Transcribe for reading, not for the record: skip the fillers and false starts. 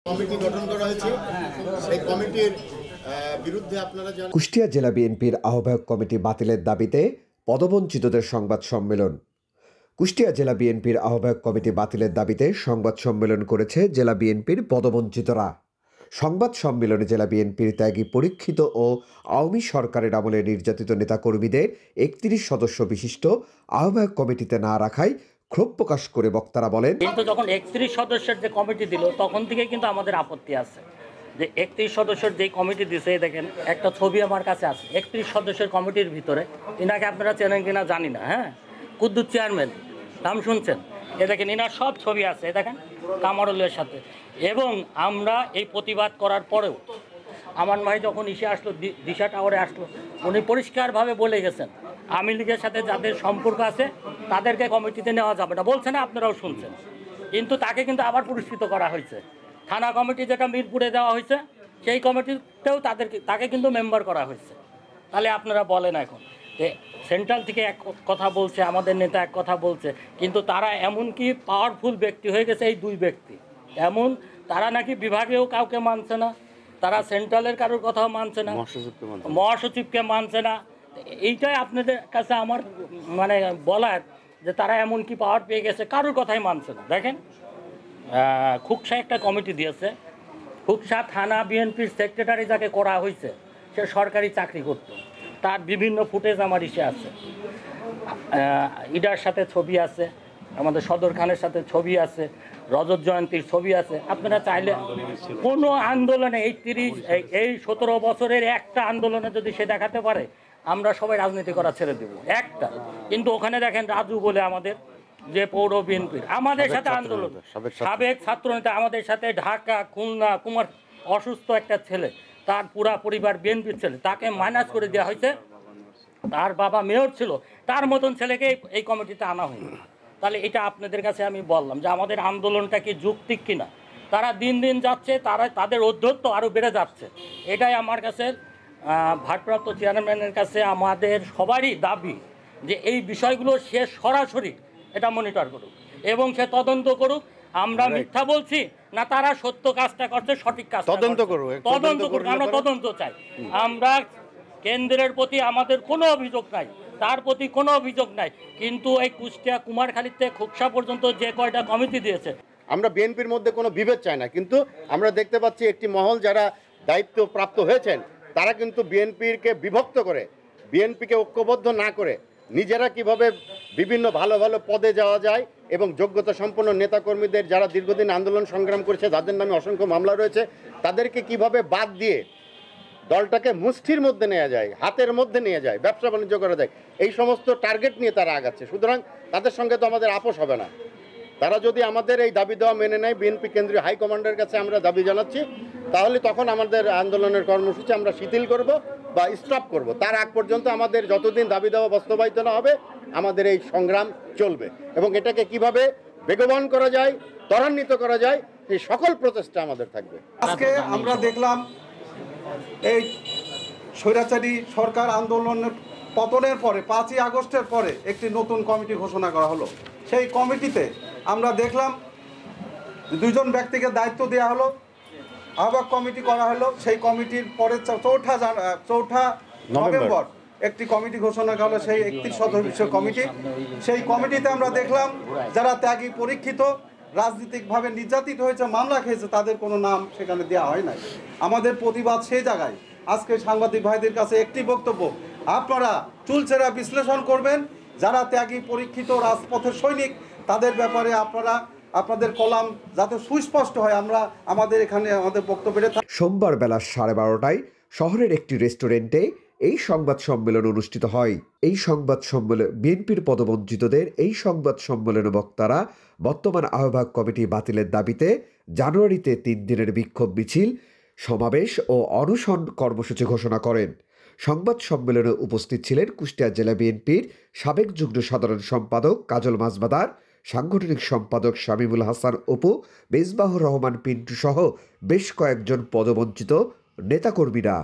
Committee গঠন করা হয়েছে। সেই কমিটির বিরুদ্ধে আপনারা জানেন। কুষ্টিয়া জেলা বিএনপির আহ্বায়ক কমিটি বাতিলের দাবিতে পদবঞ্চিতদের সংবাদ সম্মেলন। কুষ্টিয়া জেলা বিএনপির আহ্বায়ক কমিটি বাতিলের দাবিতে সংবাদ সম্মেলন করেছে জেলা বিএনপির পদবঞ্চিতরা। সংবাদ সম্মেলনে জেলা বিএনপির ত্যাগী পরীক্ষিত ও আওয়ামী সরকারের আমলে নির্যাতিত নেতাকর্মীদের ৩১ সদস্য বিশিষ্ট আহ্বায়ক কমিটিতে না রাখায় ক্ষোভ প্রকাশ করে বক্তারা বলেন, কিন্তু যখন ৩১ সদস্যের যে কমিটি দিল তখন থেকে কিন্তু আমাদের আপত্তি আছে যে ৩১ সদস্যের যে কমিটি দিছে, দেখেন একটা ছবি আমার কাছে আছে ৩১ সদস্যের কমিটির ভিতরে। ইনাকে আপনারা চেনেন কিনা জানি না, হ্যাঁ, কুদ্দুস চেয়ারম্যান নাম শুনছেন, এ দেখেন ইনার সব ছবি আছে, দেখেন কামারুলের সাথে। এবং আমরা এই প্রতিবাদ করার পরেও আমান ভাই যখন ইসে আসলো, দিশা টাওয়ারে আসলো, উনি পরিষ্কারভাবে বলে গেছেন আওয়ামী লীগের সাথে যাদের সম্পর্ক আছে তাদেরকে কমিটিতে নেওয়া যাবে না, বলছে না, আপনারাও শুনছেন। কিন্তু তাকে কিন্তু আবার পুরস্কৃত করা হয়েছে। থানা কমিটি যেটা মিরপুরে দেওয়া হয়েছে সেই কমিটিতেও তাকে কিন্তু মেম্বার করা হয়েছে। তাহলে আপনারা বলেন এখন যে সেন্ট্রাল থেকে এক কথা বলছে, আমাদের নেতা এক কথা বলছে, কিন্তু তারা এমনকি পাওয়ারফুল ব্যক্তি হয়ে গেছে এই দুই ব্যক্তি, এমন তারা নাকি বিভাগেও কাউকে মানছে না, তারা সেন্ট্রালের কারোর কথাও মানছে না, মহাসচিবকে মানছে না। এইটাই আপনাদের কাছে আমার মানে বলার যে তারা এমন কি পাওয়ার পেয়ে গেছে, কারোর কথাই মানছে না। দেখেন খুকসা একটা কমিটি দিয়েছে, খুকসা থানা বিএনপির সেক্রেটারি যাকে করা হয়েছে সে সরকারি চাকরি করত, তার বিভিন্ন ফুটেজ আমার ইসে আছে, ইডার সাথে ছবি আছে, আমাদের সদর খানের সাথে ছবি আছে, রজত জয়ন্তীর ছবি আছে। আপনারা চাইলে কোনো আন্দোলনে এই 17 বছরের একটা আন্দোলনে যদি সে দেখাতে পারে, আমরা সবাই রাজনীতি করা ছেড়ে দেব একটা। কিন্তু ওখানে দেখেন রাজু বলে আমাদের যে পৌর বিএনপির আমাদের সাথে আন্দোলন, সাবেক ছাত্রনেতা, আমাদের সাথে ঢাকা খুলনা কুমার অসুস্থ একটা ছেলে, তার পুরা পরিবার বিএনপির ছেলে, তাকে মাইনাস করে দেওয়া হয়েছে। তার বাবা মেয়র ছিল, তার মতন ছেলেকে এই কমিটিতে আনা হয়নি। তাহলে এটা আপনাদের কাছে আমি বললাম যে আমাদের আন্দোলনটা কি যৌক্তিক কিনা। তারা দিন দিন যাচ্ছে, তাদের ঔদ্ধত্য আরও বেড়ে যাচ্ছে। এটাই আমার কাছে ভারপ্রাপ্ত চেয়ারম্যানের কাছে আমাদের সবারই দাবি যে এই বিষয়গুলো সে সরাসরি এটা মনিটর করুক এবং সে তদন্ত করুক। আমরা মিথ্যা বলছি না, তারা সত্য কাজটা করছে, সঠিক কাজ তদন্ত করুক, আমরা তদন্ত চাই। আমরা কেন্দ্রের প্রতি আমাদের কোনো অভিযোগ নাই, তার প্রতি কোনো অভিযোগ নাই, কিন্তু এই কুষ্টিয়া কুমারখালীতে খুকসা পর্যন্ত যে কয়টা কমিটি দিয়েছে, আমরা বিএনপির মধ্যে কোনো বিভেদ চাই না, কিন্তু আমরা দেখতে পাচ্ছি একটি মহল যারা দায়িত্বপ্রাপ্ত হয়েছেন তারা কিন্তু বিএনপিকে বিভক্ত করে, বিএনপিকে ঐক্যবদ্ধ না করে নিজেরা কিভাবে বিভিন্ন ভালো ভালো পদে যাওয়া যায় এবং যোগ্যতা সম্পন্ন নেতাকর্মীদের যারা দীর্ঘদিন আন্দোলন সংগ্রাম করেছে, যাদের নামে অসংখ্য মামলা রয়েছে, তাদেরকে কিভাবে বাদ দিয়ে দলটাকে মুষ্টির মধ্যে নেওয়া যায়, হাতের মধ্যে নিয়ে যায়, ব্যবসা বাণিজ্য করা যায়, এই সমস্ত টার্গেট নিয়ে তারা আগাচ্ছে। সুতরাং তাদের সঙ্গে তো আমাদের আপোষ হবে না। তারা যদি আমাদের এই দাবি দেওয়া মেনে নেয়, বিএনপি কেন্দ্রীয় হাইকমান্ডের কাছে আমরা দাবি জানাচ্ছি, তাহলে তখন আমাদের আন্দোলনের কর্মসূচি আমরা শিথিল করব বা স্টপ করব। তার আগ পর্যন্ত আমাদের যতদিন দাবি দেওয়া বাস্তবায়িত না হবে আমাদের এই সংগ্রাম চলবে এবং এটাকে কিভাবে বেগবান করা যায়, ত্বরান্বিত করা যায়, এই সকল প্রচেষ্টা আমাদের থাকবে। আজকে আমরা দেখলাম এই স্বৈরাচারী সরকার আন্দোলনের পতনের পরে 5ই আগস্টের পরে একটি নতুন কমিটি ঘোষণা করা হলো। সেই কমিটিতে আমরা দেখলাম 2 জন ব্যক্তিকে দায়িত্ব দেওয়া হলো, আহ্বায়ক কমিটি করা হলো। সেই কমিটির পরে 4 নভেম্বর একটি কমিটি ঘোষণা করা হলো, সেই 31 সদস্য কমিটি। সেই কমিটিতে আমরা দেখলাম যারা ত্যাগী পরীক্ষিত, রাজনৈতিকভাবে নির্যাতিত হয়েছে, মামলা খেয়েছে, তাদের কোনো নাম সেখানে দেওয়া হয় নাই। আমাদের প্রতিবাদ সেই জায়গায়। আজকে সাংবাদিক ভাইদের কাছে একটি বক্তব্য, আপনারা চুলচেরা বিশ্লেষণ করবেন, যারা ত্যাগী পরীক্ষিত রাজপথের সৈনিক তাদের ব্যাপারে আপনারা আপনাদের কলাম যাতে সুস্পষ্ট হয়, আমরা আমাদের এখানে আমাদের বক্তব্যে। সোমবার বেলা 12:30টায় শহরের একটি রেস্টুরেন্টে এই সংবাদ সম্মেলন অনুষ্ঠিত হয়। এই সংবাদ সম্মেলন বিএনপির পদবঞ্চিতদের এই সংবাদ সম্মেলনে বক্তারা বর্তমান আহ্বায়ক কমিটি বাতিলের দাবিতে জানুয়ারিতে 3 দিনের বিক্ষোভ মিছিল, সমাবেশ ও অনশন কর্মসূচি ঘোষণা করেন। সংবাদ সম্মেলনে উপস্থিত ছিলেন কুষ্টিয়া জেলা বিএনপির সাবেক যুগ্ম সাধারণ সম্পাদক কাজল মাজবাদার, সাংগঠনিক সম্পাদক শামীমুল হাসান অপু, মেজবাহুর রহমান পিন্টু সহ বেশ কয়েকজন পদবঞ্চিত নেতাকর্মীরা।